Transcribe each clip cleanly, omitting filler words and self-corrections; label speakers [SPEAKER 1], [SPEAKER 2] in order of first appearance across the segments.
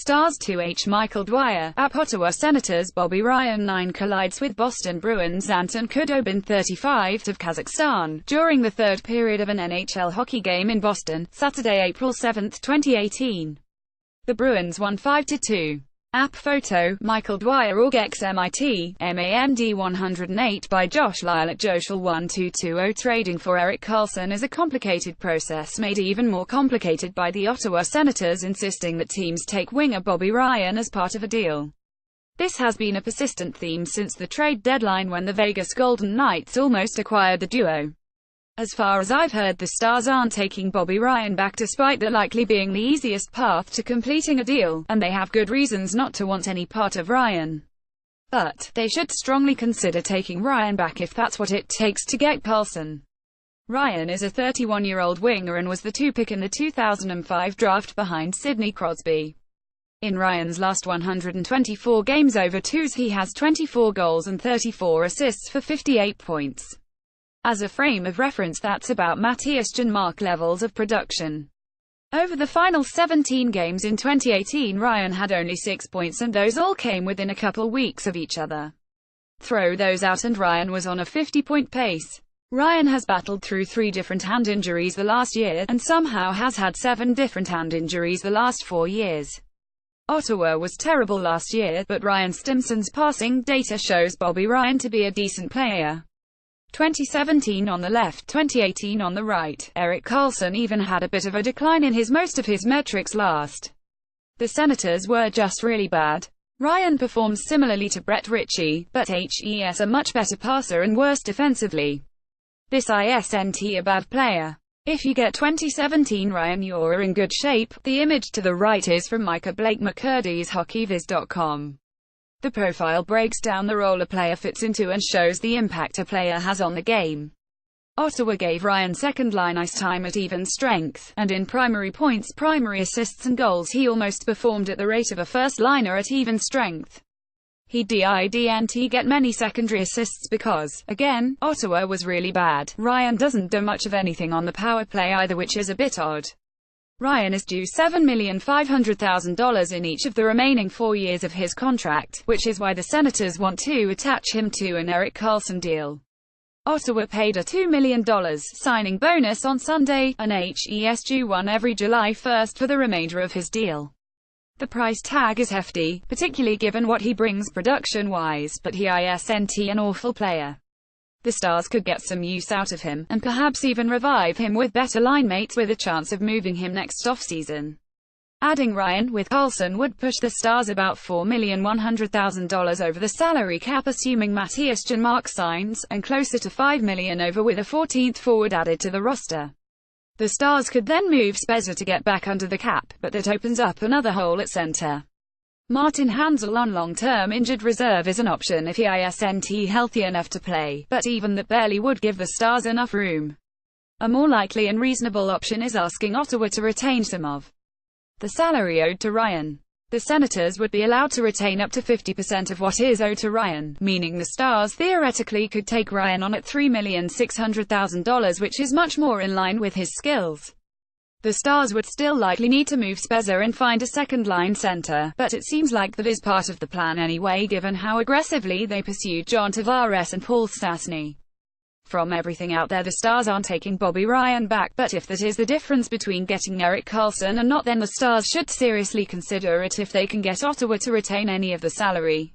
[SPEAKER 1] Stars 2H Michael Dwyer, at Ottawa Senators Bobby Ryan 9 collides with Boston Bruins Anton Khudobin 35 of Kazakhstan, during the third period of an NHL hockey game in Boston, Saturday, April 7, 2018. The Bruins won 5-2. App photo, Michael Dwyer org XMIT, MAMD 108 by Josh Lyle at Joshal1220. Trading for Erik Karlsson is a complicated process made even more complicated by the Ottawa Senators insisting that teams take winger Bobby Ryan as part of a deal. This has been a persistent theme since the trade deadline when the Vegas Golden Knights almost acquired the duo. As far as I've heard, the Stars aren't taking Bobby Ryan back despite that likely being the easiest path to completing a deal, and they have good reasons not to want any part of Ryan. But they should strongly consider taking Ryan back if that's what it takes to get Karlsson. Ryan is a 31-year-old winger and was the 2 pick in the 2005 draft behind Sidney Crosby. In Ryan's last 124 games over twos, he has 24 goals and 34 assists for 58 points. As a frame of reference, that's about Matthias Janmark levels of production. Over the final 17 games in 2018, Ryan had only 6 points, and those all came within a couple weeks of each other. Throw those out and Ryan was on a 50-point pace. Ryan has battled through 3 different hand injuries the last year, and somehow has had 7 different hand injuries the last 4 years. Ottawa was terrible last year, but Ryan Stimson's passing data shows Bobby Ryan to be a decent player. 2017 on the left, 2018 on the right. Erik Karlsson even had a bit of a decline in most of his metrics last. The Senators were just really bad. Ryan performs similarly to Brett Ritchie, but HES a much better passer and worse defensively. This isn't a bad player. If you get 2017 Ryan, you're in good shape. The image to the right is from Micah Blake McCurdy's hockeyviz.com. The profile breaks down the role a player fits into and shows the impact a player has on the game. Ottawa gave Ryan second-line ice time at even strength, and in primary points, primary assists and goals he almost performed at the rate of a first-liner at even strength. He didn't get many secondary assists because, again, Ottawa was really bad. Ryan doesn't do much of anything on the power play either, which is a bit odd. Ryan is due $7,500,000 in each of the remaining 4 years of his contract, which is why the Senators want to attach him to an Erik Karlsson deal. Ottawa paid a $2 million signing bonus on Sunday, and HES due one every July 1 for the remainder of his deal. The price tag is hefty, particularly given what he brings production-wise, but he isn't an awful player. The Stars could get some use out of him, and perhaps even revive him with better line mates with a chance of moving him next offseason. Adding Ryan with Karlsson would push the Stars about $4,100,000 over the salary cap assuming Matthias Janmark signs, and closer to $5 million over with a 14th forward added to the roster. The Stars could then move Spezza to get back under the cap, but that opens up another hole at center. Martin Hanzal on long-term injured reserve is an option if he isn't healthy enough to play, but even that barely would give the Stars enough room. A more likely and reasonable option is asking Ottawa to retain some of the salary owed to Ryan. The Senators would be allowed to retain up to 50% of what is owed to Ryan, meaning the Stars theoretically could take Ryan on at $3,600,000, which is much more in line with his skills. The Stars would still likely need to move Spezza and find a second-line center, but it seems like that is part of the plan anyway given how aggressively they pursued John Tavares and Paul Stastny. From everything out there, the Stars aren't taking Bobby Ryan back, but if that is the difference between getting Erik Karlsson and not, then the Stars should seriously consider it if they can get Ottawa to retain any of the salary.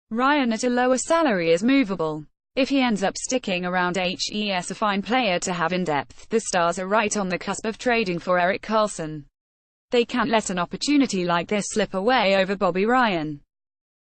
[SPEAKER 1] Ryan at a lower salary is movable. If he ends up sticking around, HES a fine player to have in depth. The Stars are right on the cusp of trading for Erik Karlsson. They can't let an opportunity like this slip away over Bobby Ryan.